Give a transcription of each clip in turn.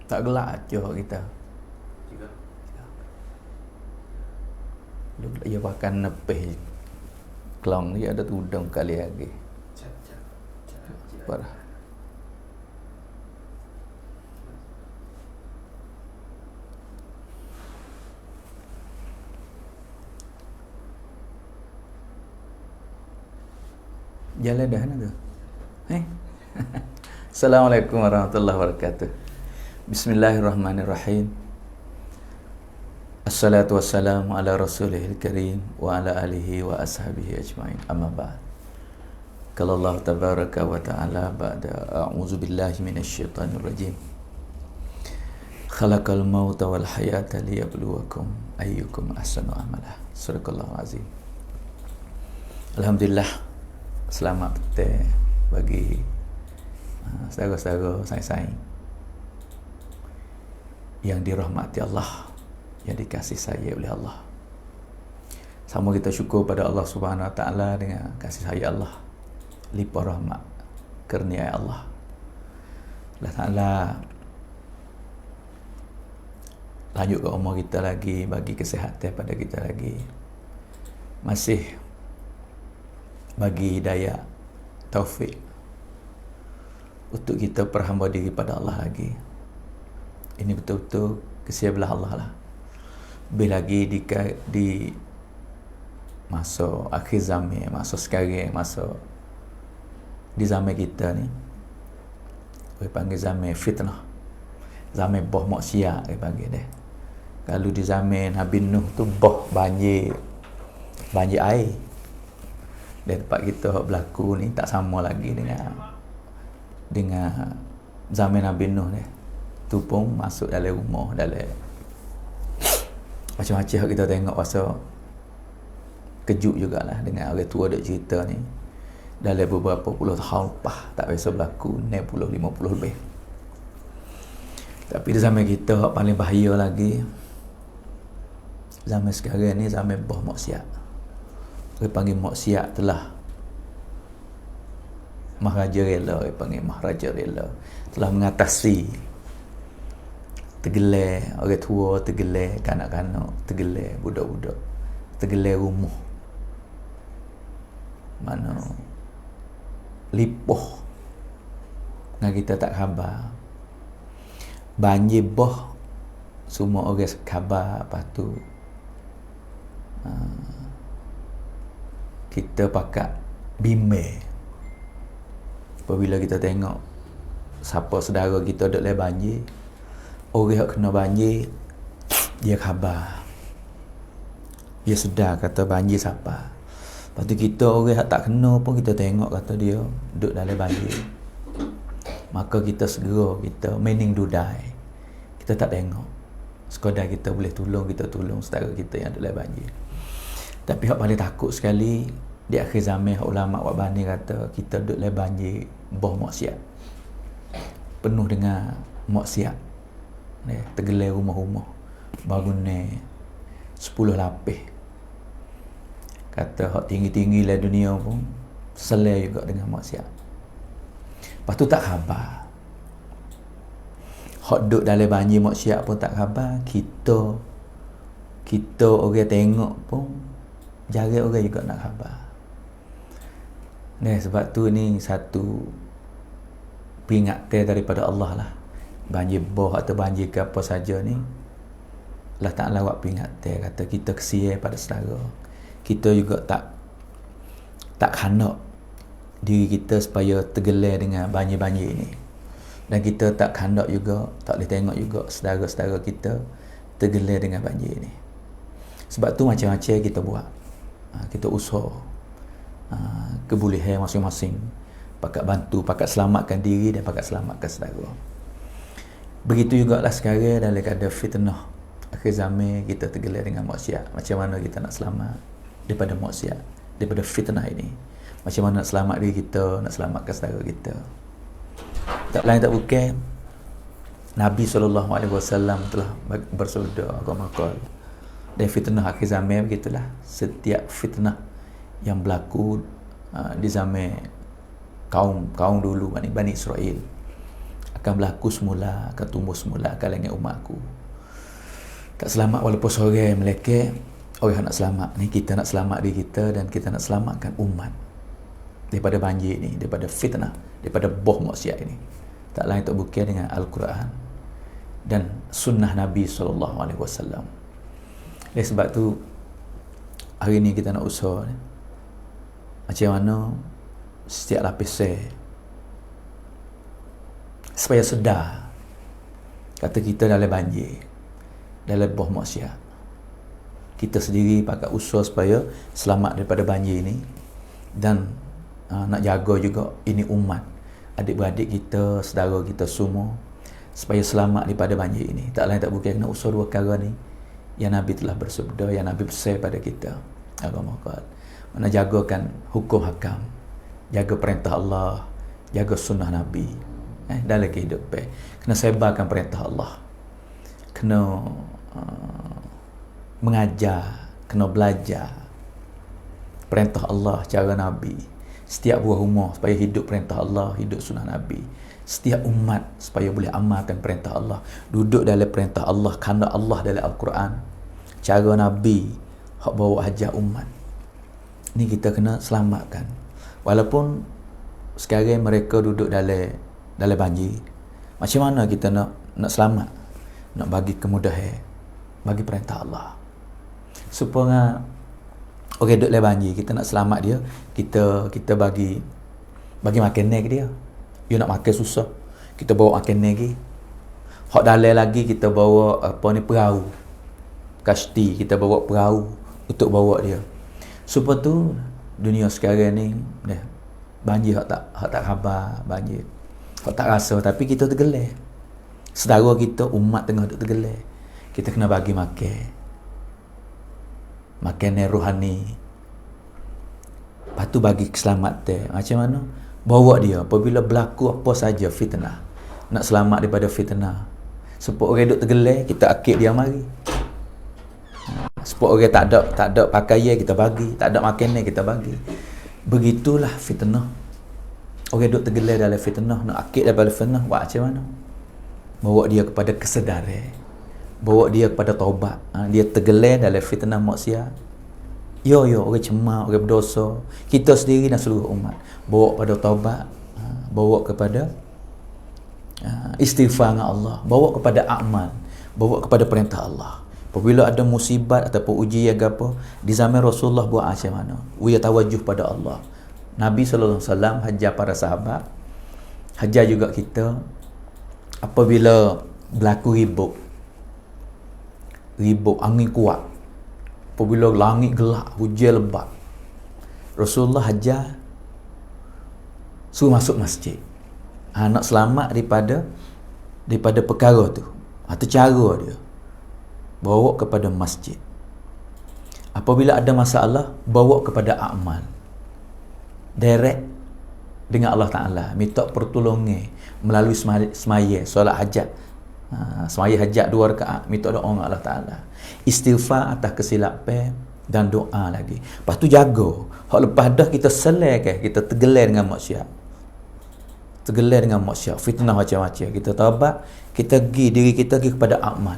Tak gelak aja kita. Lu ia makan nepeh. Kelong dia ada tudung kali lagi. Parah. Jalan dah tu. Assalamualaikum warahmatullahi wabarakatuh. Bismillahirrahmanirrahim. Assalatu wassalamu ala rasulihil karim wa ala alihi wa ashabihi ajma'in. Amma ba'd. Qala Allah tabaraka wa ta'ala ba'da a'udzu billahi minasyaitonir rajim. Khalaqal mauta wal hayata liyabluwakum ayyukum ahsanu amala. Sadaqallahul azim. Alhamdulillah, selamat petang bagi saudara-saudara saing-saing yang dirahmati Allah, yang dikasih sayang oleh Allah. Sama kita syukur pada Allah Subhanahu Wa Taala dengan kasih sayang Allah, limpah rahmat kurnia Allah. Allah Taala lanjut ke umur kita lagi, bagi kesihatan pada kita lagi, masih bagi hidayah, taufik untuk kita perhamba diri pada Allah lagi. Ini betul-betul kesian belah Allah lah. Lebih lagi di masa akhir zaman, masa sekarang, masa di zaman kita ni, kita panggil zaman fitnah, zaman boh maksiat, kita panggil dia. Kalau di zaman Nabi Nuh tu boh banjir air. Dan tempat kita berlaku ni tak sama lagi dengan zaman Nabi Nuh ni. Tu pun masuk dalam rumah, dalam macam-macam kita tengok pasal kejut jugalah dengan orang tua duk cerita ni. Dalam beberapa puluh tahun lepas tak biasa berlaku, 60 50 lebih. Tapi di zaman kita paling bahaya lagi, zaman sekarang ni zaman boh maksiat. Dia panggil maksiat telah mahraja rela, dia panggil mahraja rela, telah mengatasi tergelar orang tua, tergelar kanak-kanak, tergelar budak-budak, tergelar rumah. Mana lipoh dengan kita tak khabar. Banjir boh semua orang khabar, lepas tu kita pakat bimbang apabila kita tengok siapa saudara kita duduk dalam banjir, orang yang kena banjir, dia khabar, dia sedar kata banjir siapa. Lepas tu kita orang yang tak kena pun kita tengok kata dia duduk dalam banjir, maka kita segera kita mening dudai, kita tak tengok, sekadar kita boleh tolong, kita tolong saudara kita yang duduk dalam banjir. Tapi yang paling takut sekali di akhir zaman, ulama Wabani kata kita duduk dalam banjir boh maksiat, penuh dengan maksiat, tergelar rumah-rumah, bangunan 10 lapis. Kata hak tinggi-tinggi lah dunia pun selai juga dengan maksiat. Lepas tu tak khabar, hak duduk dalam banjir maksiat pun tak khabar. Kita orang tengok pun jarang orang juga nak khabar. Sebab tu ni satu peringatan daripada Allah lah. Banjir boh atau banjir ke apa saja ni, Allah Ta'ala buat peringatan, kata kita kesian pada saudara. Kita juga tak khanak diri kita supaya tergelar dengan banjir-banjir ini. Dan kita tak khanak juga, tak boleh tengok juga saudara-saudara kita tergelar dengan banjir ini. Sebab tu macam-macam kita buat. Kita usaha kebolehan masing-masing, pakat bantu, pakat selamatkan diri dan pakat selamatkan saudara. Begitu jugalah sekarang dalam keadaan fitnah akhir zaman, kita tergelar dengan maksiat. Macam mana kita nak selamat daripada maksiat, daripada fitnah ini? Macam mana nak selamat diri kita, nak selamatkan saudara kita? Tak lain tak bukan, Nabi SAW telah bersabda, agama-agama dan fitnah akhir zaman begitulah. Setiap fitnah yang berlaku di zaman kaum dulu, Bani Israel, akan berlaku semula, akan tumbuh semula kalangan umatku. Tak selamat walaupun seorang melekeh, orang nak selamat ni, kita nak selamat diri kita dan kita nak selamatkan umat daripada banjir ni, daripada fitnah, daripada boh maksiat ini. Tak lain tak bukan dengan Al-Quran dan sunnah Nabi SAW. Oleh sebab tu hari ni kita nak usaha ni, macam mana setiap lapisan supaya sedar kata kita dalam banjir, dalam boh maksiat. Kita sendiri pakai usaha supaya selamat daripada banjir ini dan nak jaga juga ini umat, adik-beradik kita, saudara kita semua supaya selamat daripada banjir ini. Tak lain tak bukan kena usaha dua perkara ni yang Nabi telah bersabda, yang Nabi pesan pada kita. Agama kuat. Mana jagakan hukum hakam, jaga perintah Allah, jaga sunnah Nabi dalam kehidupan. Kena sebarkan perintah Allah, kena mengajar, kena belajar perintah Allah, cara Nabi. Setiap buah rumah supaya hidup perintah Allah, hidup sunnah Nabi. Setiap umat supaya boleh amalkan perintah Allah, duduk dalam perintah Allah, kerana Allah dalam Al-Quran, cara Nabi hak bawa hajat umat ni kita kena selamatkan. Walaupun sekarang mereka duduk dalam banjir, macam mana kita nak selamat, nak bagi kemudahan, bagi perintah Allah supaya orang duduk dalam banjir, kita nak selamat dia, kita bagi makan ke dia. Dia nak makan susah, kita bawa makan lagi. Hak dalam lagi kita bawa perahu, kasti, kita bawa perahu untuk bawa dia. Supaya tu dunia sekarang ni banjir hak tak khabar, banjir hak tak rasa, tapi kita tergelar. Saudara kita, umat tengah duk tergelar. Kita kena bagi makanan rohani. Lepas tu bagi keselamatan. Macam mana? Bawa dia apabila berlaku apa saja fitnah, nak selamat daripada fitnah. Supaya orang duk tergelar, kita akid dia mari. Supaya orang tak ada pakaian, kita bagi, tak ada makanan, kita bagi. Begitulah fitnah. Orang duk tergelar dalam fitnah, nak akid daripada fitnah, buat macam mana? Bawa dia kepada kesedaran, bawa dia kepada taubat. Dia tergelar dalam fitnah maksiat, orang cemak, orang berdosa, kita sendiri dan seluruh umat, bawa kepada taubat, bawa kepada istighfar dengan Allah, bawa kepada amal, bawa kepada perintah Allah. Apabila ada musibat ataupun ujian apa di zaman Rasulullah, buat macam mana? Dia tawajuh pada Allah. Nabi SAW hajar para sahabat, hajar juga kita. Apabila berlaku ribut, angin kuat, apabila langit gelap, hujan lebat, Rasulullah hajar suruh masuk masjid. Nak selamat daripada perkara tu. Atau cara dia bawa kepada masjid. Apabila ada masalah, bawa kepada amal, direct dengan Allah Ta'ala, minta pertolongan melalui semaya, solat hajat, semaya hajat 2 rakaat, minta doa dengan Allah Ta'ala, istighfar atas kesilapan dan doa lagi. Lepas tu jaga hak lepas dah kita selesai, kita tergelar dengan maksiat, fitnah macam-macam, kita taubat, kita pergi diri kita pergi kepada amal.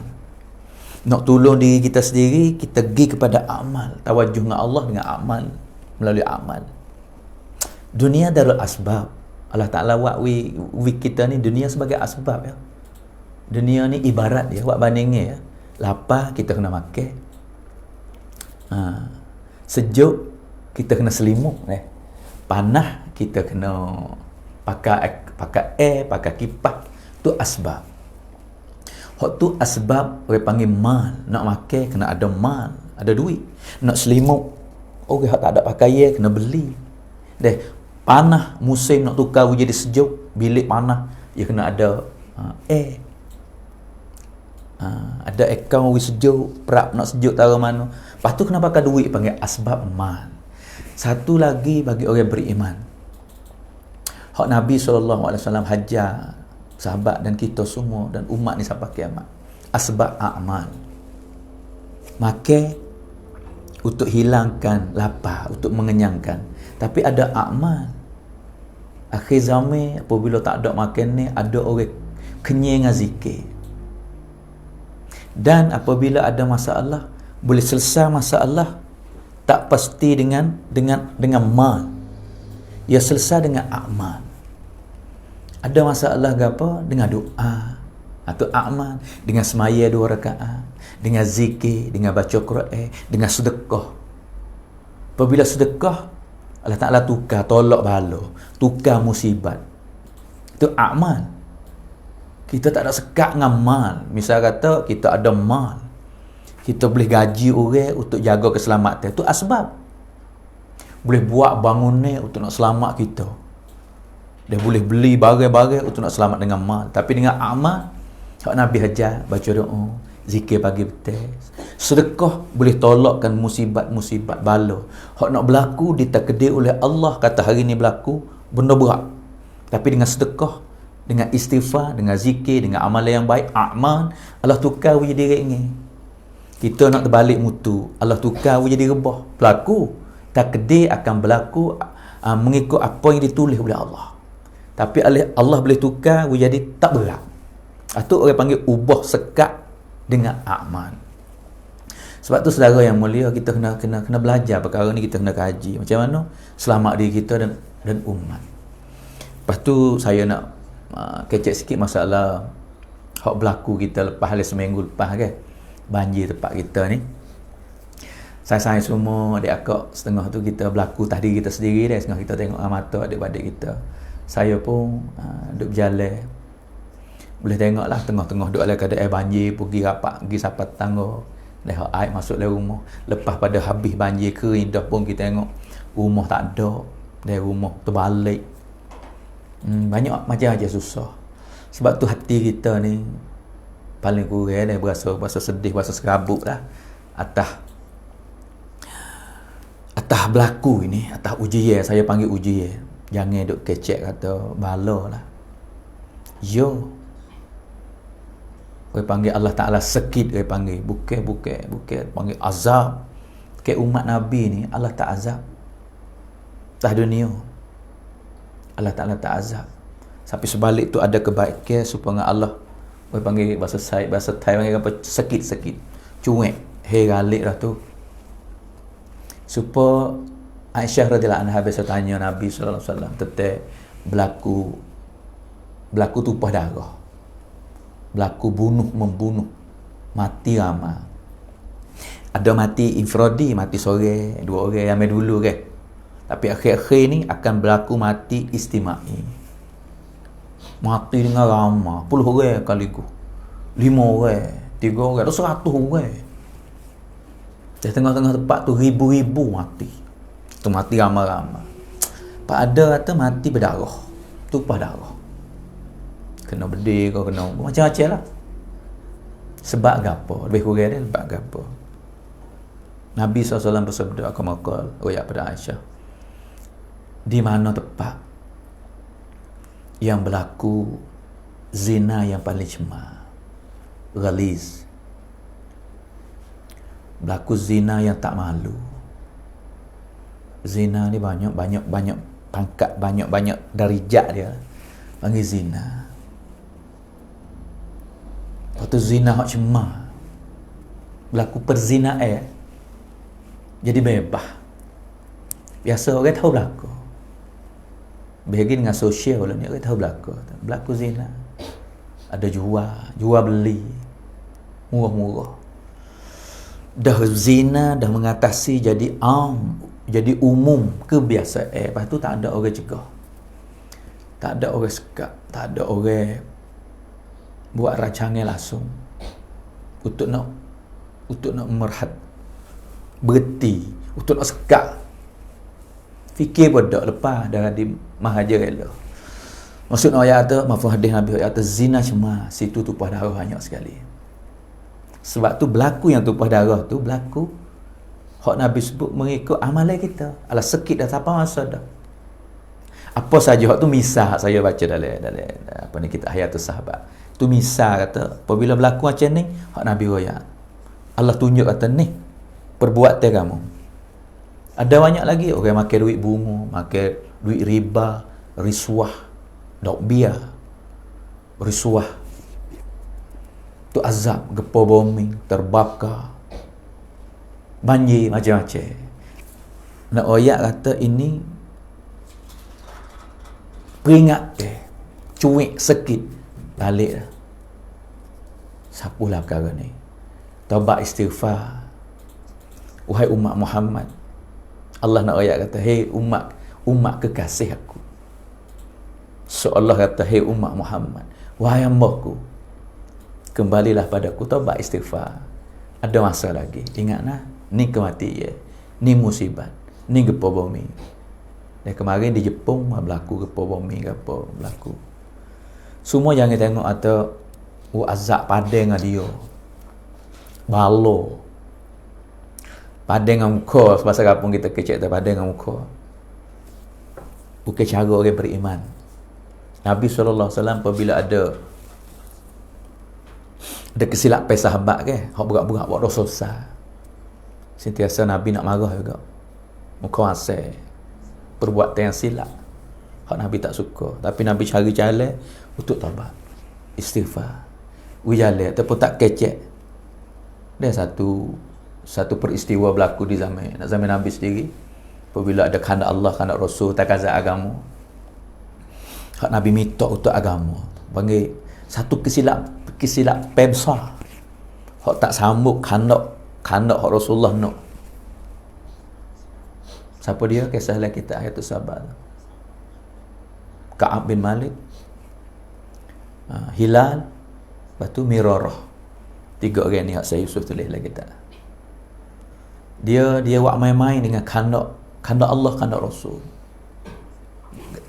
Nak tolong diri kita sendiri, kita pergi kepada amal, tawajuh dengan Allah dengan amal, melalui amal. Dunia darul asbab. Allah Ta'ala buat kita ni dunia sebagai asbab ya. Dunia ni ibarat dia, buat bandingnya ya. Lapar kita kena makan, sejuk kita kena selimut, panas kita kena pakai air, pakai kipas. Tu asbab. Hak tu asbab orang panggil mal. Nak makan kena ada mal, ada duit. Nak selimut, orang hak tak ada pakaian kena beli. Panas musim nak tukar jadi sejuk, bilik panas dia kena ada air. Ada akaun sejuk, perap nak sejuk taruh mana. Lepas tu kena pakai duit, panggil asbab mal. Satu lagi bagi orang beriman, hak Nabi SAW hajar sahabat dan kita semua dan umat ni sampai kiamat, asbab amal. Makan untuk hilangkan lapar, untuk mengenyangkan. Tapi ada amal. Akhir zaman apabila tak ada makan ni, ada orang kenyang dengan zikir. Dan apabila ada masalah, boleh selesai masalah tak pasti dengan mal. Ia selesai dengan amal. Ada masalah ke apa? Dengan doa atau amal, dengan semaya 2 rakaat, dengan zikir, dengan baca Quran, dengan sedekah. Apabila sedekah, Allah Ta'ala tukar tolak bala, tukar musibat. Itu amal. Kita tak ada sekat dengan mal. Misal kata kita ada mal, kita boleh gaji orang untuk jaga keselamatan. Itu asbab. Boleh buat bangunan untuk nak selamat kita. Dia boleh beli barang-barang untuk nak selamat dengan mal. Tapi dengan amal, hak Nabi ajar, baca doa, zikir pagi petang. Sedekah boleh tolakkan musibat-musibat bala. Hak nak berlaku ditakdir oleh Allah, kata hari ni berlaku benda berat. Tapi dengan sedekah, dengan istighfar, dengan zikir, dengan amalan yang baik, amal, Allah tukar jadi ringan. Kita nak terbalik mutu, Allah tukar jadi rebah. Berlaku, takdir akan berlaku mengikut apa yang ditulis oleh Allah. Tapi Allah boleh tukar jadi tak berat. Itu orang panggil ubah sekat dengan amal. Sebab tu saudara yang mulia, kita kena belajar perkara ni, kita kena kaji macam mana selamat diri kita dan umat. Lepas tu saya nak kecek sikit masalah hak berlaku kita lepas seminggu lepas kan. Banjir tempat kita ni. Saya semua adik-akak setengah tu kita berlaku tadi kita sendiri dah, setengah kita tengok mata adik-adik kita. Saya pun duduk berjalan. Boleh tengok lah tengah-tengah duduk dalam keadaan banjir, pergi rapat, pergi sapat tangga. Lepas air masuk dalam rumah. Lepas pada habis banjir kering dah pun kita tengok rumah tak ada. Dari rumah terbalik. Banyak macam-macam susah. Sebab tu hati kita ni paling kurang dah berasa sedih, berasa serabut lah atas berlaku ini, atas ujian. Saya panggil ujian. Jangan duk kecek kata bala lah. Yo, orang panggil Allah Ta'ala sekit, orang panggil bukan panggil azab ke umat Nabi ni. Allah tak azab atas dunia, Allah Ta'ala tak azab. Tapi sebalik tu ada kebaikan supaya Allah, orang panggil bahasa Thai panggil apa, sekit cuek galik lah tu, supaya Aisyah radhiyallahu anha biasa tanya Nabi sallallahu alaihi wasallam tentang berlaku tumpah darah, berlaku membunuh, mati ramai. Ada mati infradi, mati sore 2 orang yang main dulu kan. Tapi akhir-akhir ni akan berlaku mati istimai. Mati dengan ramai, 10 orang kaligus, 5 orang, 3 orang, 100 orang. Di tengah-tengah tempat tu ribu-ribu mati. Tu mati ramai-ramai. Pak ada kata mati berdarah, tumpah darah. Kena bedil kau, kena macam-macam lah. Sebab apa? Lebih kurang dia sebab apa? Nabi SAW bersabda, aku makal royak pada Aisyah, di mana tempat yang berlaku zina yang paling cemar, ghaliz, berlaku zina yang tak malu. Zina ni banyak pangkat, banyak darjat dia panggil zina. Lepas tu zina hak cemar, berlaku perzinaan, jadi bebas. Biasa orang tahu berlaku, bagi dengan sosial ni orang tahu berlaku zina. Ada jual beli murah-murah. Dah zina dah mengatasi jadi jadi umum, kebiasaan. Lepas tu tak ada orang cegah, tak ada orang sekat, tak ada orang buat rancangan langsung untuk nak merhat, berhenti, untuk nak sekat. Fikir pun tak lepas dah di mahaja rela. Maksud ayat tu, mafhum hadis Nabi ayat tu, zina cuma situ tumpah darah banyak sekali. Sebab tu berlaku yang tumpah darah tu berlaku hak Nabi sebut mengikut amalan kita. Alah sekit dah siapa masa dah. Apa saja hak tu misal saya baca dalam apa ni kita Hayatus Sahabat. Tu misal kata apabila berlaku macam ni, hak Nabi royak. Allah tunjuk kata ni perbuatan kamu. Ada banyak lagi orang makan duit bunga, makan duit riba, riswah, dok biar, riswah, tu azab, gempa bumi, terbakar, banjir, macam-macam. Nak ayat kata ini peringat cuik sikit balik dah. Sapulah perkara ni. Taubat istighfar. Wahai umat Muhammad. Allah nak ayat kata, hei umat kekasih aku. So Allah kata, hei umat Muhammad, wahai hamba-Ku, kembalilah padaku, taubat istighfar. Ada masa lagi. Ingatlah, ni kematian, ni musibat, ni gempa bumi. Dan kemarin di Jepun berlaku gempa bumi, apa berlaku. Semua jangan tengok atau azab padang dengan dia. Balo. Padang dengan muka, sebab kampung kita kecek tu padang dengan muka. Bukan cara orang beriman. Nabi SAW apabila ada kesilapan sahabat ke, hak berat-berat buat dosa besar, sentiasa Nabi nak marah juga. Muka asal perbuatan yang silap, hak Nabi tak suka, tapi Nabi cari jalan untuk taubat istighfar. Jalan ataupun tak kecek. Dan satu peristiwa berlaku di zaman Nabi sendiri, apabila ada kehendak Allah, kehendak Rasul, takazat agama, hak Nabi minta untuk agama, panggil satu kesilap besar, hak tak sambut kehendak hak Rasulullah nak. Siapa dia? Kisah dalam kita ayat sahabat Ka'ab bin Malik, Hilal, batu Mirarah. 3 orang ni hak saya Yusuf tulis dalam kita. Dia buat main-main dengan kehendak Allah, kehendak Rasul.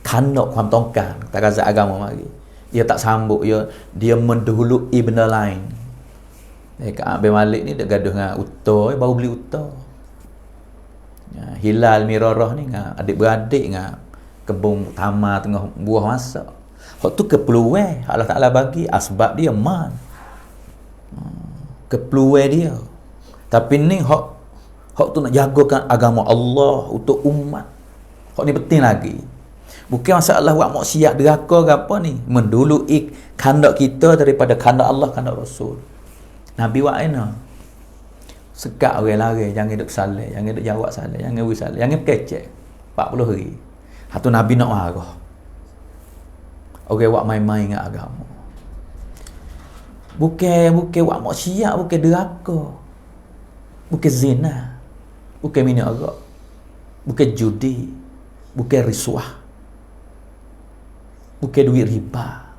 Kehendak kuam tongkang, takazat agama mari. Dia tak sambut, dia mendahului benda lain. Ka'ab bin Malik ni dia gaduh dengan Utah, baru beli Utah. Hilal Mirarah ni dengan adik-beradik dengan kebun tamar tengah buah masak. Hak tu keperluan Allah Taala bagi, asbab dia man. Keperluan dia. Tapi ni hak tu nak jagakan agama Allah untuk umat. Hak ni penting lagi. Bukan masalah buat maksiat deraka ke apa ni, mendului kehendak kita daripada kehendak Allah, kehendak Rasul. Nabi buat ana. Sekat orang lari, jangan duk salah, jangan duk jawab salah, jangan beri salah, jangan kecek. 40 hari. Hatu Nabi nak marah. Orang buat main-main dengan agama. Bukan buat maksiat, bukan deraka. Bukan zina. Bukan minum arak. Bukan judi. Bukan risuah. Bukan duit riba.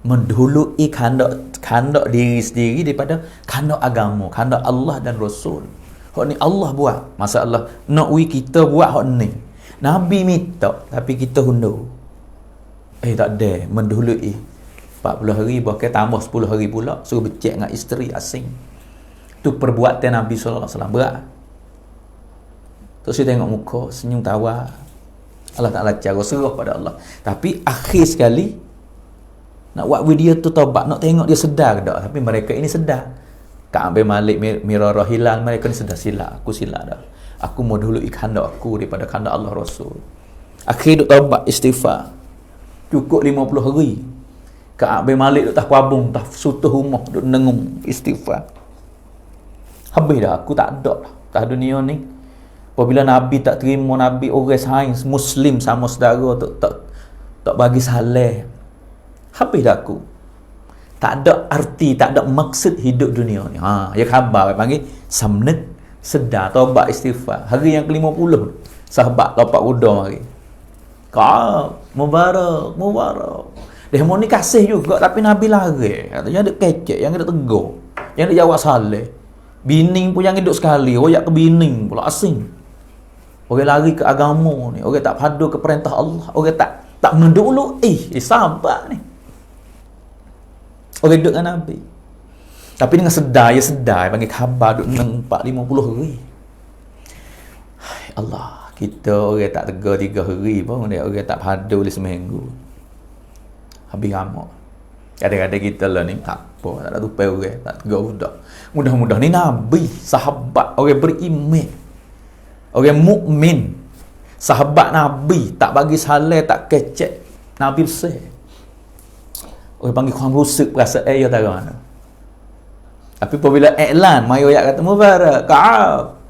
Mendahului kehendak diri sendiri daripada kehendak agama, kehendak Allah dan Rasul. Hak ni Allah buat. Masalah nak kita buat hak ni. Nabi minta tapi kita hundur. Tak ada, mendahului 40 hari, bahkan tambah 10 hari pula suruh becek dengan isteri asing. Tu perbuatan Nabi SAW berat. Terus saya tengok muka, senyum tawa. Allah Ta'ala cara serah pada Allah. Tapi akhir sekali nak buat video tu taubat, nak tengok dia sedar ke tak. Tapi mereka ini sedar. Ka'ab bin Malik, Mirarah, Hilal, mereka ni sedar silap. Aku silap dah. Aku mau dulu kehendak aku daripada kehendak Allah Rasul. Akhir duk taubat istighfar. Cukup 50 hari. Ka'ab bin Malik duk tak kuabung, tak sutuh rumah, duk nengung istighfar. Habis dah, aku tak ada dah. Tak dunia ni. Apabila Nabi tak terima, Nabi orang sains Muslim sama saudara tak bagi salah. Habis dah aku. Tak ada arti, tak ada maksud hidup dunia ni. Ya khabar panggil samnek, sedar, taubat istighfar. Hari yang ke-50 sahabat dapat udah mari. Kau mubarak. Demo ni kasih juga tapi Nabi lari. Katanya ada kecek, yang ada tegur, yang ada jawab salah. Bining pun yang hidup sekali, royak ke bining pula asing. Orang lari ke agama ni, orang tak padu ke perintah Allah, orang tak mendului sahabat ni. Orang duduk dengan Nabi. Tapi dengan sedar, panggil khabar duduk 40-50 hari. Allah, kita orang tak tegar 3 hari pun, orang tak padu oleh seminggu. Habis ramak. Kadang-kadang kita lah ni tak apa, tak ada tupai orang, tak tegar budak. Mudah-mudahan ni Nabi, sahabat, orang beriman, orang mukmin, sahabat Nabi, tak bagi salah, tak kecek. Nabi besar. Orang panggil kurang rusuk perasaan ya tak mana. Tapi apabila iklan, mai ayat kata mubarak, Ka'ab,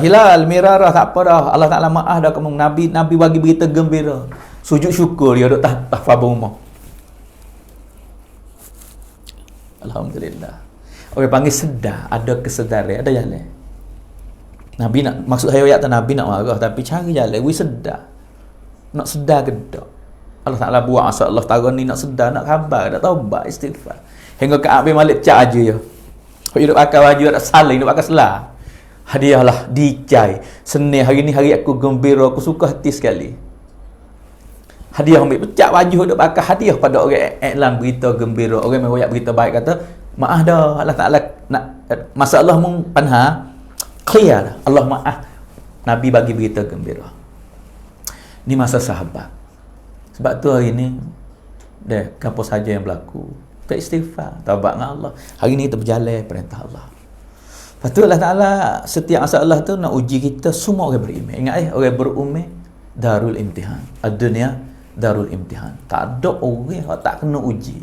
Hilal, Mirarah, tak apa dah. Allah Ta'ala maaf dah kamu. Nabi bagi berita gembira. Sujud syukur dia duduk tahfaz rumah. Alhamdulillah. Orang panggil sedar, ada kesedaran, ada jalan. Nabi nak, maksud saya ayat tu Nabi nak marah, tapi cari jalan, we sedar. Nak sedar ke tak? Allah Ta'ala buat asal Allah Ta'ala ni nak sedar, nak khabar, nak taubat, istighfar. Hingga Ka'ab bin Malik cak aja ya. Hidup akal wajib tak salah, hidup akal selah. Hadiah lah, dicai. Senin hari ni hari aku gembira, aku suka hati sekali. Hadiah ambil pecah baju hidup akal, hadiah pada orang iklan berita gembira, orang yang berita baik kata, maaf dah, Allah Ta'ala nak masalah mung panha clear dah. Allah maaf. Nabi bagi berita gembira. Ni masa sahabat. Sebab tu hari ni apa saja yang berlaku, kita istighfar, taubat dengan Allah. Hari ni kita berjalan perintah Allah. Lepas tu Allah Ta'ala setiap masalah tu nak uji kita, semua orang beriman. Ingat orang berummah darul imtihan. Ad-dunya darul imtihan. Tak ada orang yang tak kena uji.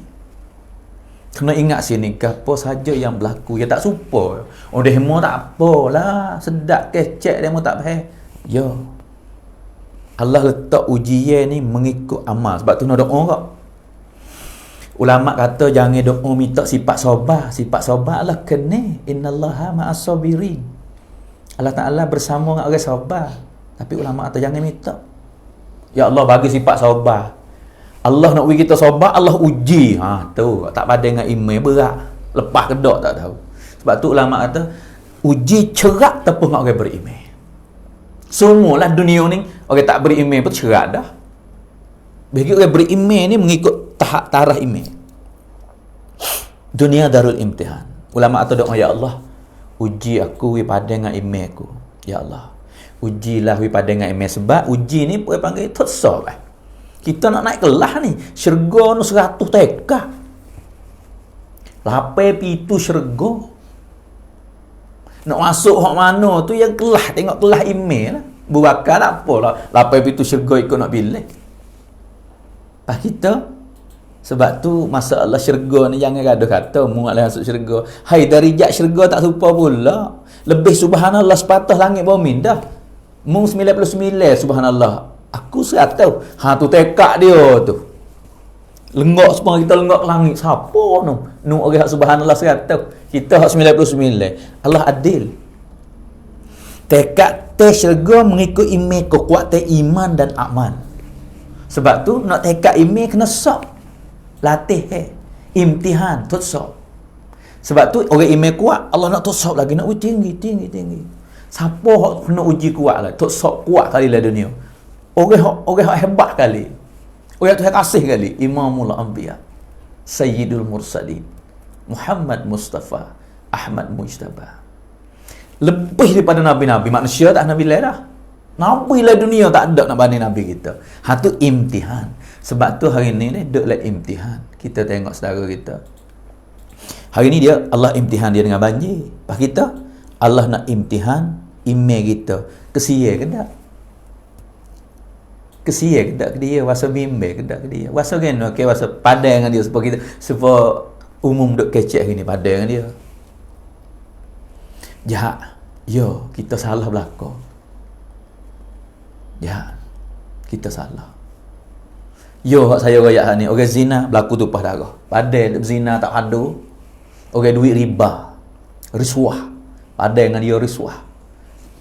Kena ingat sini, apa saja yang berlaku, ya tak supa. Oh, demo tak apalah, sedap kecek demo tak faham. Ya. Allah letak ujian ni mengikut amal. Sebab tu nak doa kak. Ulama kata jangan doa minta sifat sabar. Sifat sabar Allah kena. Innallaha ma'as sabirin. Allah Ta'ala bersama dengan orang sabar. Tapi ulama kata jangan minta. Ya Allah bagi sifat sabar. Allah nak bagi kita sabar, Allah uji. Tu tak pada dengan iman berat. Lepas kedok tak tahu. Sebab tu ulama kata uji cerak tepung dengan orang beriman. Semualah dunia ni orang tak beriman pun cerak dah. Bagi orang beriman ni mengikut tahap tarah iman. Dunia darul imtihan. Ulama atau doa, ya Allah, uji aku pada dengan iman aku. Ya Allah, ujilah pada dengan iman. Sebab uji ni orang panggil tutsab. Kita nak naik kelas ni, syurga nu 100 tekak. Lapai pitu syurga. Nak masuk hak mana tu yang kelas, tengok kelas iman lah. Berakal tak apalah. Lapai pitu syurga ikut nak pilih. Pas kita, sebab tu masalah syurga ni jangan gaduh kata muat lah masuk syurga. Hai, darjat syurga tak serupa pula. Lebih subhanallah sepatah langit bumi dah. Mung 99 subhanallah. Aku 100. Tu tekak dia tu. Lenggok semua kita lenggok ke langit. Siapa tu? Nu orang subhanallah 100. Kita hak 99. Allah adil. Tekad tes syurga mengikut iman, kekuatan iman dan amal. Sebab tu nak tekad iman kena sab. Latih imtihan, tutsab. Sebab tu orang iman kuat, Allah nak tutsab lagi, nak uji tinggi. Siapa hak kena uji kuat lah, tutsab kuat kali lah dunia. Orang hebat kali. Orang Tuhan kasih kali. Imamul Anbiya, Sayyidul Mursalin, Muhammad Mustafa, Ahmad Mujtaba. Lebih daripada Nabi-Nabi. Manusia tak Nabi lain dah. Nabi lah dunia tak ada nak banding Nabi kita. Tu imtihan. Sebab tu hari ni duduk lah imtihan. Kita tengok saudara kita. Hari ni dia, Allah imtihan dia dengan banjir. Lepas kita, Allah nak imtihan iman kita. Kesia ke tak? Kesia ke tak ke dia? Wasa bimbing ke tak ke dia? Wasa kan? Okay, wasa padan dengan dia. Sebab kita, sebab umum duduk kecek hari ni, padan dengan dia. Jahat. Yo, kita salah belakang. Jahat. Kita salah. Yo, saya rakyat ni, orang zina berlaku tumpah darah. Padan zina tak hadu. Orang duit riba. Risuah. Padan dengan dia risuah.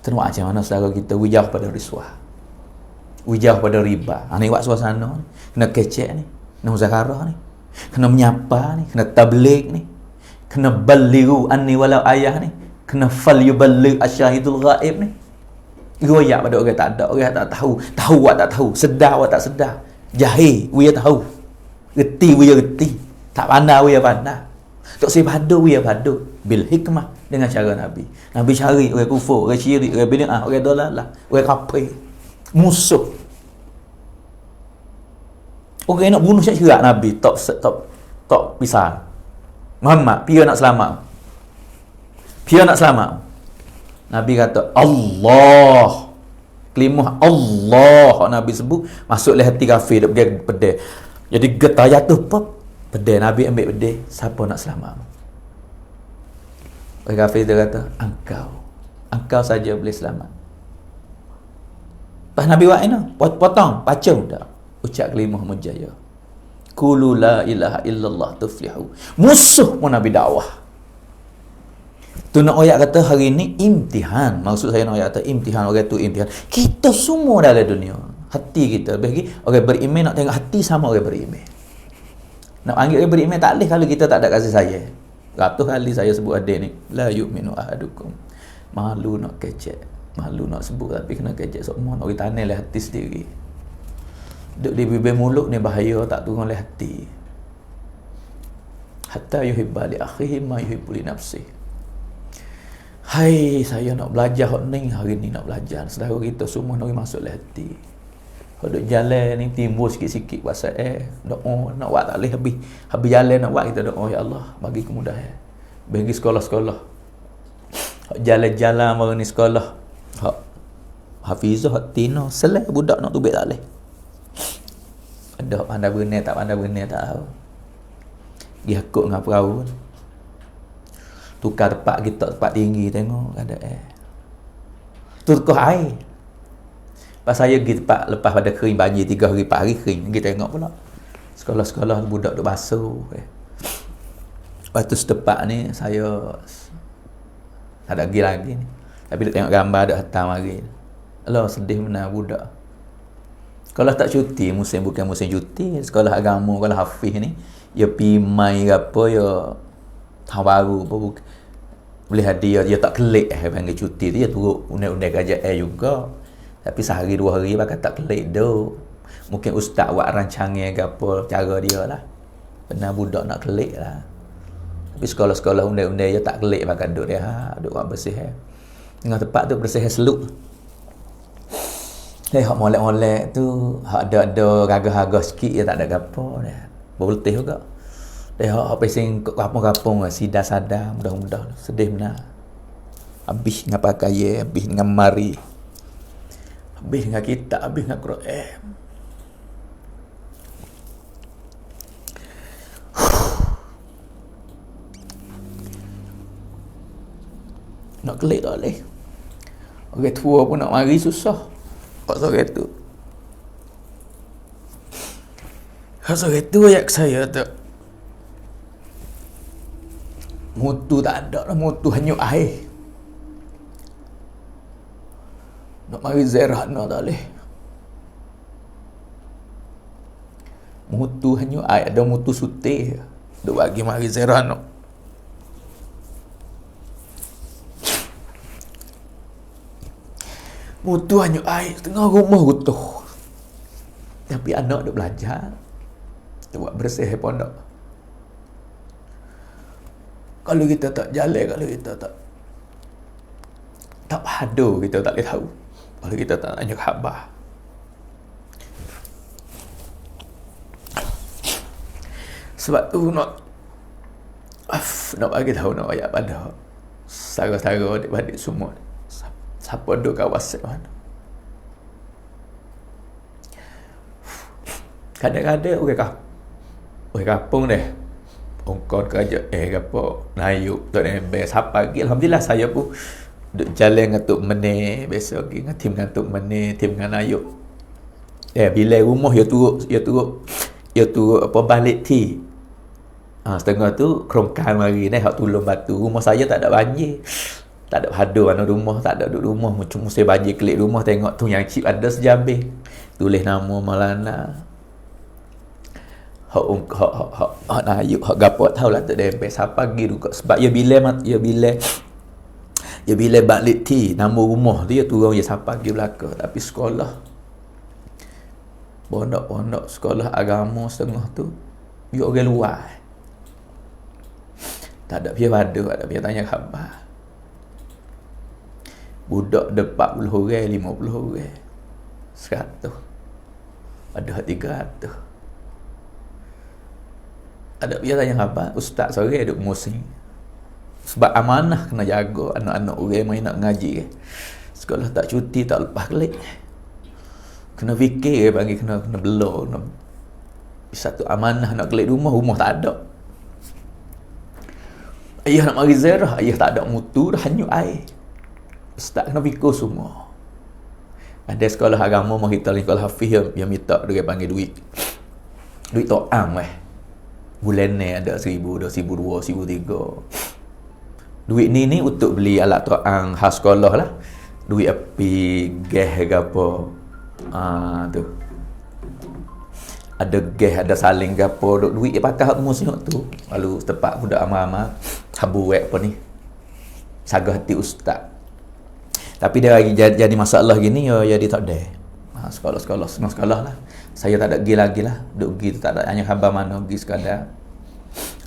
Tengok macam mana saudara kita wijah pada risuah. Wijah pada riba. Ni buat suasana ni. Kena kecek ni. Kena muzakarah ni. Kena menyapa ni. Kena tabligh ni. Kena balighu anni walau ayah ni. Kena fal yuballigh asyahidul ghaib ni. Royak pada orang tak ada. Orang tak tahu. Tahu awak tak tahu. Sedar awak tak sedar. Jahil, we tahu. Reti, we reti. Tak pandai, we pandai. Tak saya padu, we padu. Bil hikmah dengan cara Nabi. Nabi cari orang kufur, orang syirik, orang bid'ah, orang dalalah, orang kafir. Musuh. Orang nak bunuh syirik Nabi, tak pisah. Muhammad, pia nak selamat. Pia nak selamat. Nabi kata, Allah. Kelimah Allah Nabi sebut, masuklah hati kafir, dia pergi pedih. Jadi getah jatuh pop, pedih. Nabi ambil pedih, siapa nak selamat? Orang kafir dia kata, engkau saja boleh selamat. Pas Nabi buat ini, potong, pacung tak. Ucap kalimah mujaya. Qulu la ilaha illallah tuflihu. Musuh pun Nabi dakwah. Tu nak ayat kata hari ni imtihan. Maksud saya nak ayat kata imtihan, orang tu imtihan. Kita semua dalam dunia. Hati kita. Bagi orang beriman nak tengok hati sama orang beriman. Nak panggil orang beriman tak boleh kalau kita tak ada kasih sayang. Ratus kali saya sebut adik ni. La yu'minu ahadukum. Malu nak kecek. Malu nak sebut tapi kena kecek semua. Nak tanah lah hati sendiri. Duduk di bibir mulut ni bahaya, tak turun oleh hati. Hatta yuhibba li akhihi ma yuhibbu li nafsihi. Hai, saya nak belajar hari ni nak belajar. Saudara kita semua nak masuk oleh hati. Kalau duduk jalan ni timbul sikit-sikit pasal doa nak buat tak boleh habis jalan nak buat kita doa, ya Allah bagi kemudahan. Bagi sekolah-sekolah. Jalan-jalan baru ni sekolah. Hafizah, Tino, selai budak nak tubik tak boleh. Ada pandai berenang tak pandai berenang tak tahu. Dia akut dengan perahu. Tukar tempat kita tempat tinggi tengok ada turkuh air. Pas saya pergi tempat lepas pada kering banjir 3 hari 4 hari kering, kita tengok pula. Sekolah-sekolah budak duk basuh. Lepas tu setepak ni saya tak ada pergi lagi ni. Tapi duk tengok gambar duk hantar mari. Allah sedih benar budak. Kalau tak cuti, bukan musim cuti, sekolah agama, kalau hafiz ni, dia pergi mai ke apa, dia tahun baru apa, boleh hadiah, dia tak kelik panggil cuti tu, dia turut undang-undang kerja juga. Tapi sehari 2 hari bakal tak kelik tu. Mungkin ustaz buat rancangan ke apa, cara dia lah. Benar budak nak kelik lah. Tapi sekolah-sekolah undang-undang dia tak kelik bakal duduk dia, duduk buat bersih. Tengah tempat tu bersih seluk. Hak molek-molek tu, hak ada gagah-gagah sikit dia tak ada gapo dah. Berletih juga. Hak pesing kampung-kampung sidar-sadar mudah-mudah sedih benar. Habis dengan pakaian, habis dengan mari. Habis dengan kitab, habis dengan Quran. Nak kelik tak boleh. Orang tua pun nak mari susah. Pasal itu. Pasal itu ayat saya tu. Mutu tak ada lah, mutu hanyut air. Nak mari zerah nak tak boleh. Mutu hanyut air, ada mutu sutih. Duk bagi mari zerah nak. Mutu hanyut air, tengah rumah gutuh. Tapi anak duk belajar. Dia buat bersih pondok. Kalau kita tak jalan, kalau kita tak padu, kita tak boleh tahu. Kalau kita tak tanya khabar. Sebab tu nak bagi tahu nak ayat pada saudara-saudara adik-adik semua. Siapa duduk kawasan mana. Kadang-kadang orang kampung deh. Ongkon kerja apa Nayuk Tok Nembel siapa lagi. Alhamdulillah saya pun duduk jalan dengan Tok Meneh, biasa pergi dengan tim dengan Tok Meneh, tim dengan Nayuk. Bila rumah dia turut apa balik ti. Setengah tu kerongkan mari hak tulung batu. Rumah saya tak ada banjir. Tak ada hadu mana rumah, tak ada duduk rumah. Cuma saya banjir kelik rumah, tengok tu yang cip ada sejabih. Tulis nama Maulana. Hak Nayuk, hak gapo tahu lah tak dempet. Siapa pergi juga. Sebab dia bila balik ti, nama rumah dia turun dia siapa pergi belakang. Tapi sekolah, pondok-pondok sekolah agama setengah tu, dia orang luar. Tak ada dia pada, tak ada dia tanya khabar. Budak ada 40 orang, 50 orang, 100, ada 300. Ada dia tanya apa? Ustaz sore duduk musim. Sebab amanah kena jaga anak-anak orang main nak ngaji. Sekolah tak cuti, tak lepas kelik. Kena fikir bagi kena belor. Satu amanah nak kelik rumah tak ada. Ayah nak mari ziarah, ayah tak ada mutu dah hanyut air. Ustaz kena fikir semua. Ada sekolah agama mau kita sekolah hafiz yang minta dia panggil duit. Duit to'am bulan ni ada 1,000, 2,000, 1,003. Duit ni untuk beli alat to'am khas sekolah lah. Duit api, gas ke apa. Tu. Ada gas, ada saling ke apa. Duit dia pakai hak musuh tu. Lalu tempat budak amal-amal sabu apa ni. Sagah hati ustaz. Tapi dia lagi jadi masalah gini ya dia tak ada. Sekolah-sekolah, senang sekolah lah. Saya tak ada pergi lagi lah. Duk pergi tu tak ada hanya khabar mana pergi sekadar.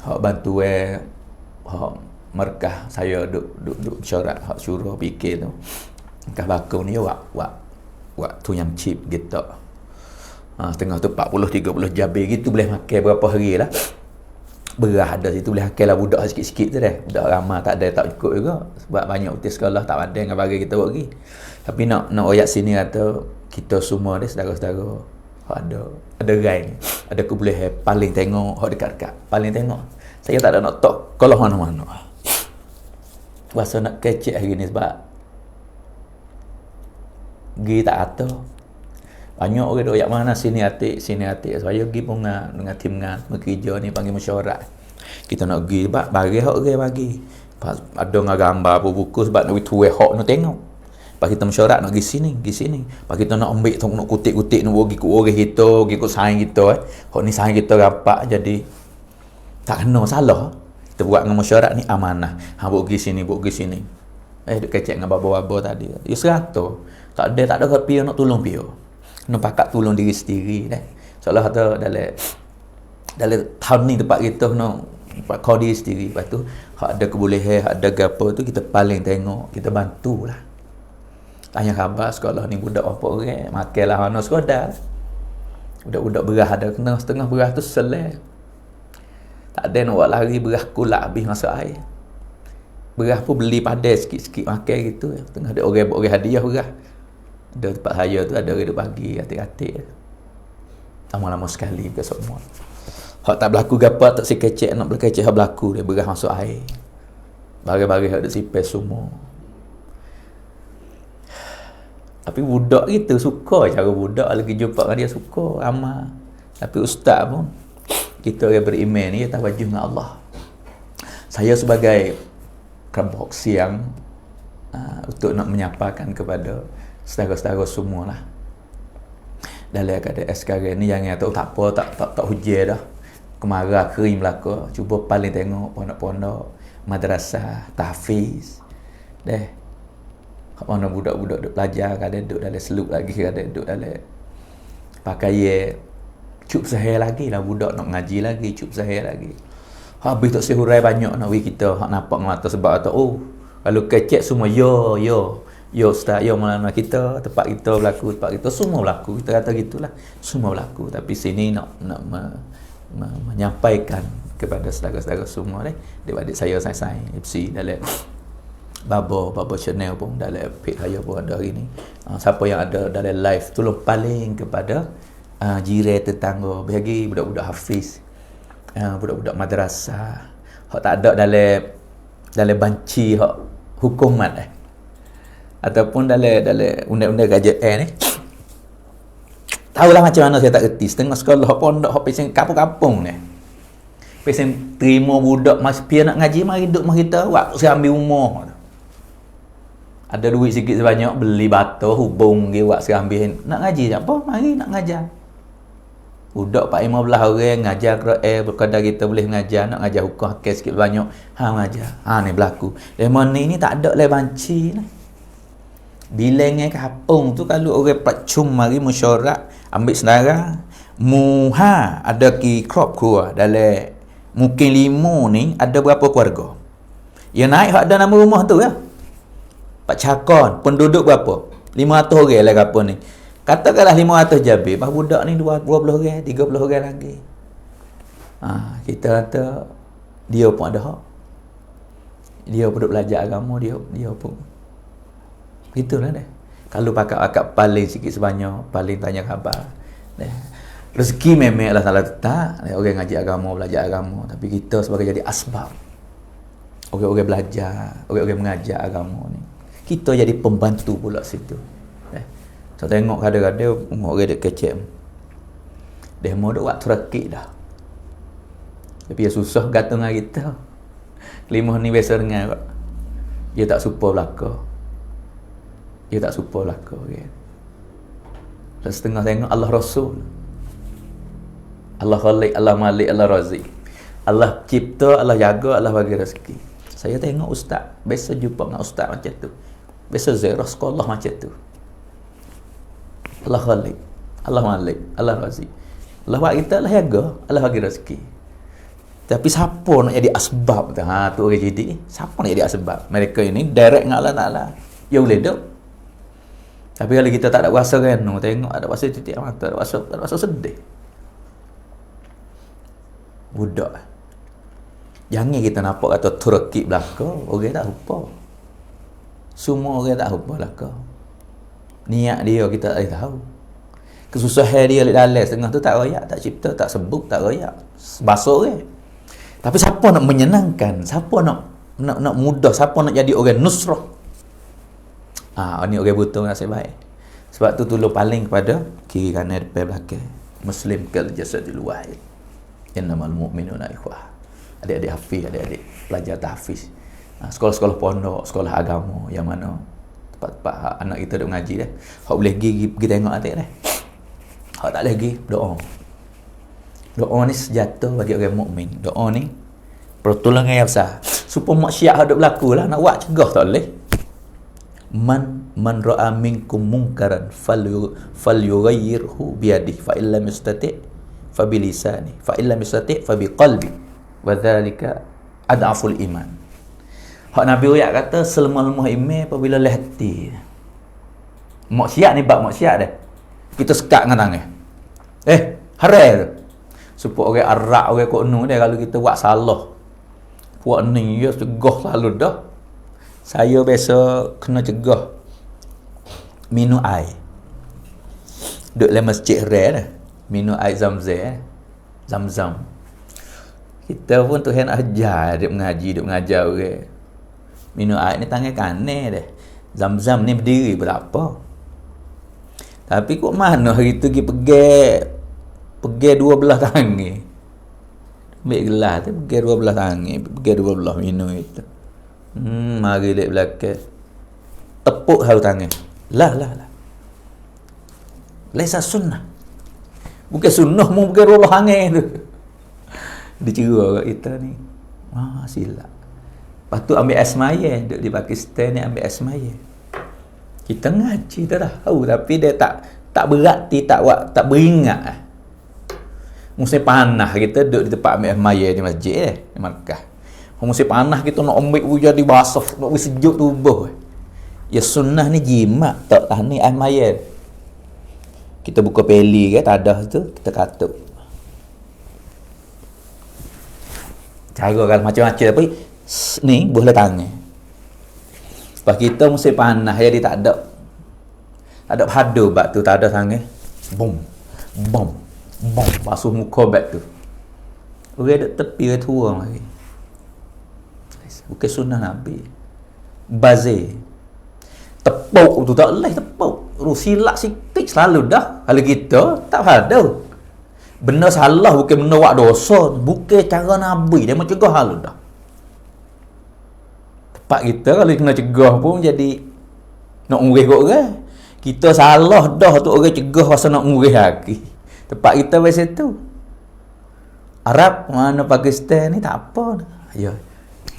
Hak bantu hak merkah saya duk syarat hak syurah fikir tu. Kah bakau ni waktu yang cheap gitu. Setengah tu 40-30 jabir gitu boleh makan berapa hari lah. Berah ada situ boleh makan lah budak sikit-sikit tu dah. Budak ramah tak ada tak cukup juga. Sebab banyak utis sekolah tak ada dengan bagi kita buat lagi. Tapi nak ayat sini kata kita semua ni saudara-saudara ada rai, ada kebolehan paling tengok hak dekat-dekat, paling tengok. Saya tak ada nak tok kalau mana-mana. Puasa nak kecek hari ni sebab gi tak kata. Banyak orang duk yak mana sini atik. Saya pergi pun dengan tim bekerja ni panggil mesyuarat. Kita nak pergi sebab bagi hak orang bagi. Ada dengan gambar apa buku sebab nak tuai hak nak tengok. Pak kita mesyuarat nak pergi sini. Pak kita nak ambil tu nak kutik-kutik nak pergi ke orang kita, pergi ke saing kita Hak ni saing kita rapat jadi tak kena masalah. Kita buat dengan mesyuarat ni amanah. Buat pergi sini. Duk kecek dengan babo-babo tadi. Ya 100. Tak ada pio nak tolong pio. Kena pakat tolong diri sendiri dah. Seolah kata dalam tahun ni tempat kita nak kau diri sendiri. Lepas tu hak ada kebolehan, hak ada gapo tu kita paling tengok, kita bantulah. Tanya khabar sekolah ni budak apa orang makanlah mana sekolah. Budak-budak berah ada kena setengah berah tu selai. Tak ada nak buat lari berah kulak habis masa air. Berah pun beli padai sikit-sikit makan gitu. Tengah ada orang hadiah berah. Ada tempat saya tu ada orang bagi atik-atik. Lama-lama sekali ke semua. Hak tak berlaku gapo tak si kecek nak berkecek hak berlaku dia berah masuk air. Bagi-bagi hak ada sipes semua. Tapi budak kita suka cara budak lagi jumpa dengan dia suka amal. Tapi ustaz pun kita yang beriman ni kita wajib dengan Allah. Saya sebagai kelompok siang untuk nak menyapakan kepada saudara-saudara semualah. Dalam keadaan sekarang ni jangan tahu tak apa tak hujan dah. Kemarau kering belaka. Cuba paling tengok pondok-pondok, madrasah, tahfiz. Deh. Mana budak-budak duk belajar, kadang duk dalam seluk lagi, kadang duk dalam pakai cup sehari lagi lah budak nak ngaji lagi, cup sehari lagi. Habis tak sehurai banyak nak we kita hak nampak mata sebab kata kalau kecek semua yo ustaz mana kita tempat kita berlaku, tempat kita semua berlaku. Kita kata gitulah, semua berlaku. Tapi sini nak menyampaikan kepada saudara-saudara semua daripada saya FC dalam Babo channel pun dalam page saya pun ada hari ni. Siapa yang ada dalam live tolong paling kepada jiran tetangga bagi budak-budak hafiz, budak-budak madrasah hak tak ada dalam banci hak hukumat ataupun dalam undang-undang kerajaan ni. Tahulah macam mana saya tak reti setengah sekolah pondok hak pesen kampung-kampung ni. Pesen terima budak masih pian nak ngaji mari duduk mari kita waktu saya ambil rumah. Ada duit sikit sebanyak beli batu hubung dia buat serambil nak ngaji apa mari nak ngajar budak 15 orang ngajar Quran berkadar kita boleh ngajar nak ngajar hukum hakik sikit banyak ngajar ni berlaku lemon ni tak ada le banci ni bilangnya kampung tu kalau orang pacum mari mesyuarat ambil senara muha ada ki crop keluar dalam mungkin 5 ni ada berapa keluarga yang naik hak ada nama rumah tu ya Pak Cakon, penduduk berapa? 500 orang lah apa ni. Katakanlah 500 jabir, bah budak ni 20 orang, 30 orang lagi. Kita kata dia pun ada hak. Dia pun belajar agama dia pun. Gitulah deh. Kalau pakat paling sikit sebanyak, paling tanya khabar. Rezeki memanglah salah tetap. Orang ngaji agama, belajar agama, tapi kita sebagai jadi asbab. Orang-orang belajar, orang-orang mengajar agama ni. Kita jadi pembantu pula situ. So tengok kadang-kadang orang dek kecek. Dia mau duk buat terakik dah. Tapi dia susah gantung dengan kita. Kelimah ni biasa dengar kok. Dia tak supa belaka. Dia tak supa belaka. Okay. Lepas setengah tengok Allah Rasul. Allah Khalik, Allah Malik, Allah Razik. Allah cipta, Allah jaga, Allah bagi rezeki. Saya tengok ustaz, biasa jumpa dengan ustaz macam tu. Biasa ziarah sekolah macam tu. Allah Khalik, Allah Malik, Allah Razik. Allah buat kita, Allah jaga, Allah bagi rezeki. Tapi siapa nak jadi asbab tu? Ha, tu orang jadi. Siapa nak jadi asbab? Mereka ini direct dengan Allah Ta'ala. Ya boleh duk. Tapi kalau kita tak ada kuasa kan, tengok ada kuasa titik mata, tak ada kuasa sedih. Budak. Jangan kita nampak kata Turki belaka, orang tak lupa. Semua orang tak lupa belaka. Niat dia kita tak tahu. Kesusahan dia dalam setengah tu tak royak, tak cipta, tak sebut, tak royak. Basuh orang. Tapi siapa nak menyenangkan? Siapa nak mudah? Siapa nak jadi orang nusrah? Ni orang butuh nasib baik. Sebab tu tolong paling kepada kiri kanan depan belakang. Muslim kal jasadil wahid. Innamal mu'minuna ikhwah. Adik-adik hafiz, adik-adik pelajar tahfiz. Sekolah-sekolah pondok, sekolah agama yang mana tempat-tempat anak kita duk ngaji dah. Hak boleh pergi tengok adik dah. Hak tak boleh pergi, doa. Doa ni senjata bagi orang mukmin. Doa ni pertolongan yang besar. Supaya maksiat hak duk berlaku lah, nak buat cegah tak boleh. Man ra'a minkum munkaran falyughayyirhu biyadihi fa illam yastati' fa bilisani fa illam yastati' fa biqalbi wa dzalika ad'aful iman. Hak Nabi Uyak kata selemah-lemah iman apabila leh hati. Maksiat ni bab maksiat dah. Kita sekat dengan tangan. Harai tu. Supaya orang arak, orang kono dia kalau kita buat salah. Puak ni ya cegah selalu dah. Saya biasa kena cegah minum air. Duduk dalam masjid dah. Minum air Zam-Zam. Kita pun Tuhan ajar, dia mengajar orang. Minum air ni tangan kanan dah. Zam-Zam ni berdiri berapa? Tapi kok mana hari tu pergi dua belah tangan. Ambil gelas tu pergi dua belah tangan, pergi dua belah minum itu. Mari lihat belakang. Tepuk hal tangan. Lah. Laisa sunnah. Bukan sunnah mu pergi dua belah tangan tu. Dicerah kat kita ni. Silap. Lepas tu ambil asmaya, duduk di Pakistan ni ambil asmaya. Kita ngaji dah tahu tapi dia tak berarti tak beringat. Musim panas kita duduk di tempat ambil asmaya di masjid di Makkah. Musim panas kita nak ambil hujan di basah, nak sejuk tubuh. Ya sunnah ni jimat tak tahan ni asmaya. Kita buka peli ke tadah tu kita katuk. Cara kan macam-macam tapi ni boleh tangan. Sebab kita musim panas jadi tak ada padu bak tu, tak ada tangan. Bom. Basuh muka bak tu. Orang duk tepi orang tua lagi. Bukan sunnah Nabi. Bazir. Tepuk tu tak boleh tepuk. Silap sikit selalu dah. Kalau kita tak ada. Benda salah bukan benda buat dosa, bukan cara Nabi dia mencegah hal dah. Tempat kita kalau kena cegah pun jadi nak ngurih kok orang. Kita salah dah tu orang cegah pasal nak ngurih lagi. Tempat kita macam tu. Arab mana Pakistan ni tak apa. Ya.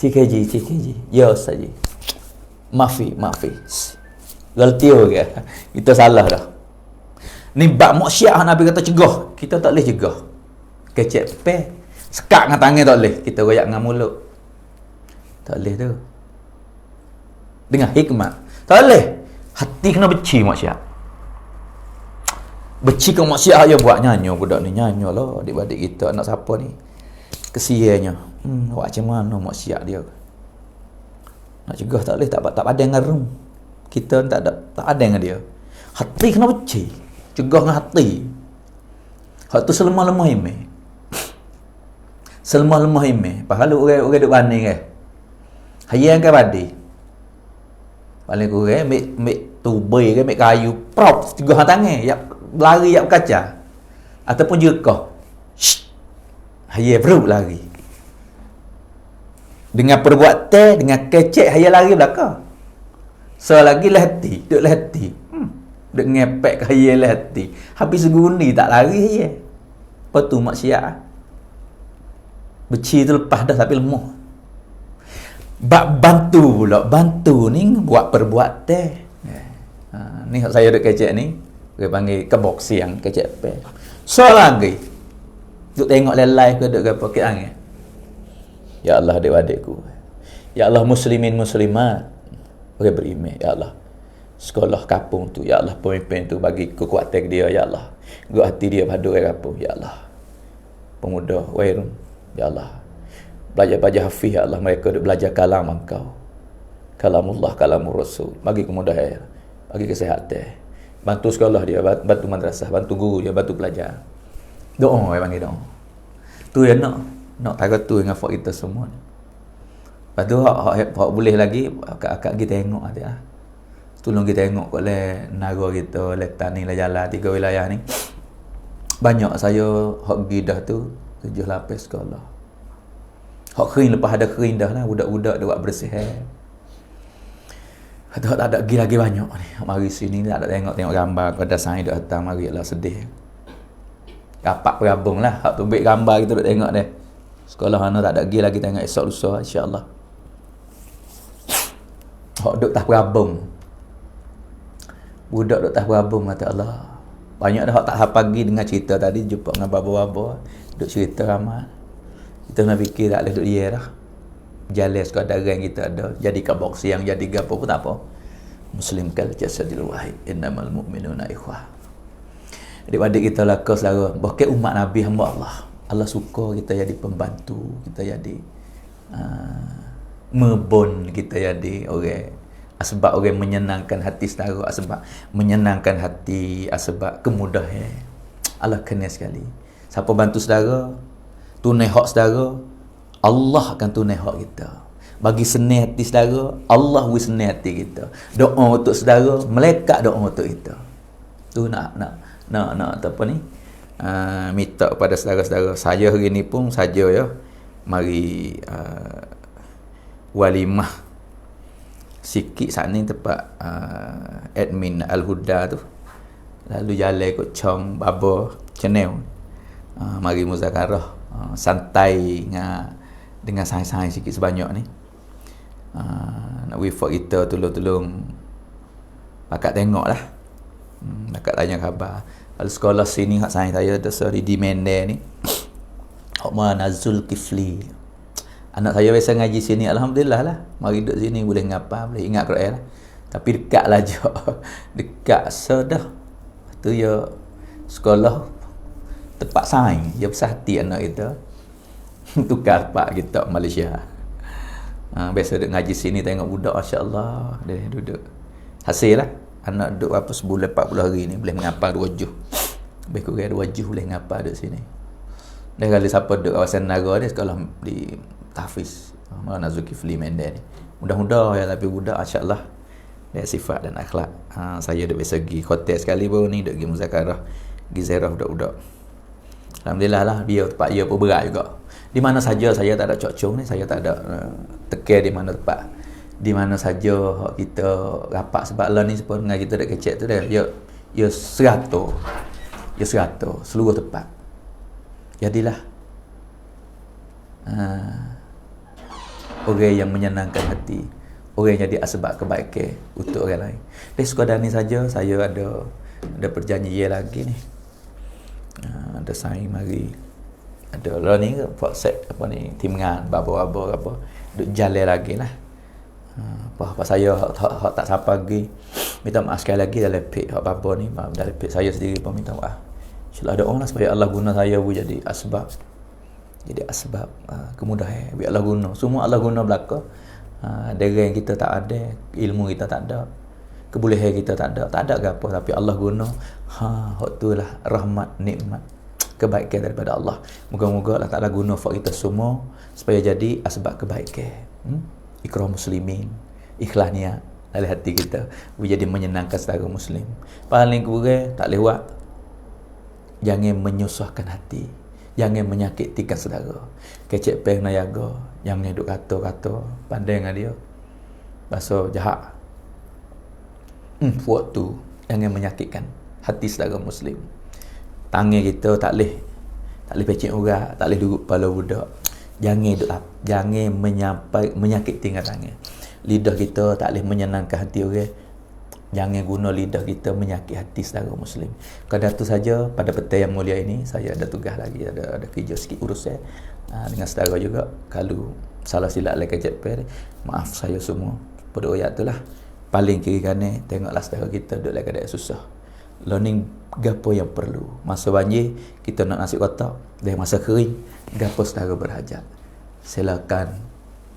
TKG. Ya saja. Maafi. Galti ke? Kita salah dah. Ni bab maksiat Nabi kata cegah. Kita tak boleh cegah. Kecek pe. Sekat dengan tangan tak boleh. Kita royak dengan mulut. Tak boleh tu. Dengan hikmat. Tak boleh. Hati kena benci maksiat. Benci ke maksiat aja buat nyanyi budak ni. Nyanyi lah adik-adik kita. Anak siapa ni. Kesiannya. Buat macam mana maksiat dia. Nak cegah tak boleh. Tak ada dengan rum. Kita tak ada dengan dia. Hati kena benci. Cegah dengan hati. Hak tu selemah-lemah iman. Selemah-lemah iman. Pahala orang duk banding kan. Hayang ke badi. Paling kurang mek tubai ke mek kayu prop tiga tangan yak lari yak kaca. Ataupun jekah. Hayang perut lari. Dengan perbuatan, dengan kecek hayang lari belakang. So lagi lehati, duk lehati. Duk ngepek ke hayang lehati. Habis seguni tak lari hayang. Lepas tu maksiat. Beci tu lepas dah tapi lemah. Bantu pula. Bantu ni buat perbuatan. Ni saya duk kecek ni. Dia panggil kebok siang kecek pe. So lagi. Duk tengok live ke duk apa ke angin. Ya Allah adik-adikku. Ya Allah muslimin muslimat. Orang beriman ya Allah. Sekolah kampung tu ya Allah, pemimpin tu bagi kekuatan dia ya Allah. Gua hati dia padu orang kampung ya Allah. Pemuda wairun ya Allah. Belajar hafiz ya Allah, mereka duk belajar kalam engkau. Kalamullah, kalamur rasul. Bagi kemudahan, bagi kesihatan. Bantu sekolah dia, bantu madrasah, bantu guru dia, bantu pelajar. Doa orang panggil doa. Tu yang nak tahu tu dengan fak kita semua. Lepas tu hak boleh lagi akak kita tengok ada. Tolong kita tengok oleh negara kita, letak ni lah jalan 3 wilayah ni. Banyak saya hak gidah tu 7 lapis sekolah. Hak kering lepas ada kering dah lah, budak-budak dia buat bersih. Tak ada lagi banyak ni. Mari sini tak ada tengok gambar pada sains duk datang mari lah sedih. Dapat bergabung lah. Hak tu baik gambar kita duk tengok dia. Sekolah mana tak ada lagi tengok esok lusa insya-Allah. Hak duk tak bergabung. Budak duk tak bergabung kata Allah. Banyak dah hak tak pagi dengan cerita tadi jumpa dengan baba-baba duk cerita ramai. Kita nak fikir tak boleh duduk dia dah. Jalan sekadar yang kita ada. Jadi kabok siang, jadi gapo pun tak apa. Muslim kal jasadil wahid. Innamal mu'minuna ikhwah. Adik-adik kita lah ke saudara. Bahkan umat Nabi hamba Allah. Allah suka kita jadi pembantu. Kita jadi membon. Kita jadi orang. Sebab orang menyenangkan hati saudara. Sebab menyenangkan hati. Sebab kemudahan. Allah kena sekali. Siapa bantu saudara, tunai hak saudara, Allah akan tunai hak kita. Bagi senang hati saudara, Allah will senang hati kita. Doa untuk saudara, malaikat doa untuk kita. Tu nak apa ni? Minta kepada saudara-saudara. Saya hari ni pun saja ya. Mari walimah sikit saat ni tempat admin Al-Huda tu. Lalu jalan ikut Chong Baba channel. Mari muzakarah. Santai dengan sains-sains sikit sebanyak ni. Nak wifak kita tolong pakat tengok lah. Pakat tanya khabar. Kalau sekolah sini hak sains saya ada seri di Mende ni. Hak mana Zulkifli. Anak saya biasa ngaji sini alhamdulillah lah. Mari duduk sini boleh ngapa, boleh ingat Quran lah. Tapi dekat lah je. Dekat sedah. Tu ya sekolah tempat sains, dia besar hati anak kita. Tukar pak kita Malaysia. Biasa duduk ngaji sini tengok budak masya-Allah dia duduk. Hasil lah anak duduk apa sebulan 40 hari ni boleh mengapa 2 juz. Lebih kurang 2 juz boleh ngapa duduk sini. Dan kalau siapa duduk kawasan Naga dia sekolah di tahfiz. Mana Zulkifli Mende ni. Mudah-mudah ya tapi budak masya-Allah dia sifat dan akhlak. Saya duduk biasa pergi hotel sekali baru ni duduk pergi muzakarah, pergi ziarah budak-budak. Alhamdulillah lah, dia tempat dia pun berat juga. Di mana saja saya tak ada cocok ni, saya tak ada tekan di mana tempat. Di mana saja kita rapat sebab lah ni sebab dengan kita dah kecek tu dah. Ya 100. Ya 100 seluruh tempat. Jadilah orang yang menyenangkan hati. Orang yang jadi asbab kebaikan untuk orang lain. Dari sekadar ni saja saya ada perjanjian lagi ni. Ada saing mari ada lah ni WhatsApp apa ni timangan babo-babo apa duk jalan lagi lah. Apa saya hak tak sampai lagi minta maaf sekali lagi dalam page hak babo ni dalam page saya sendiri pun minta maaf. InsyaAllah doa lah supaya Allah guna saya jadi asbab kemudahan biar Allah guna semua Allah guna belaka. Dereng kita tak ada, ilmu kita tak ada, kebolehan kita tak ada ke apa, tapi Allah guna hak tu lah rahmat nikmat kebaikan daripada Allah. Moga-moga Allah Taala guna fak kita semua supaya jadi asbab kebaikan. ikram muslimin, ikhlas niat dalam hati kita menjadi menyenangkan saudara muslim. Paling kurang tak lewat, jangan menyusahkan hati, jangan menyakitkan saudara. Kecek peng nak jaga, jangan duk kata-kata pandai dengan dia bahasa jahat. Waktu jangan menyakitkan hati saudara muslim. Tangan kita tak boleh pecik urat, tak boleh duduk kepala budak. Jangan menyakiti dengan tangan. Lidah kita tak boleh menyenangkan hati orang. Jangan guna lidah kita menyakiti hati saudara muslim. Kadang tu saja pada petang yang mulia ini saya ada tugas lagi, ada kerja sikit urusan dengan saudara juga. Kalau salah silap lagi kejap maaf saya semua. Pada ayat tu lah. Paling kiri kanan tengoklah saudara kita duduk lagi keadaan susah. Learning gapo yang perlu. Masa banjir kita nak nasi kotak, dan masa kering gapo saudara berhajat. Silakan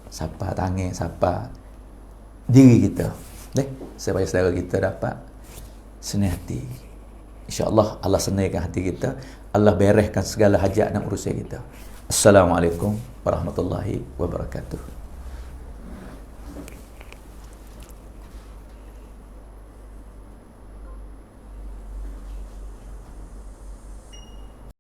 sapa tangan, sapa diri kita. Supaya saudara kita dapat senang hati. InsyaAllah Allah senangkan hati kita. Allah bereskan segala hajat dan urusan kita. Assalamualaikum warahmatullahi wabarakatuh.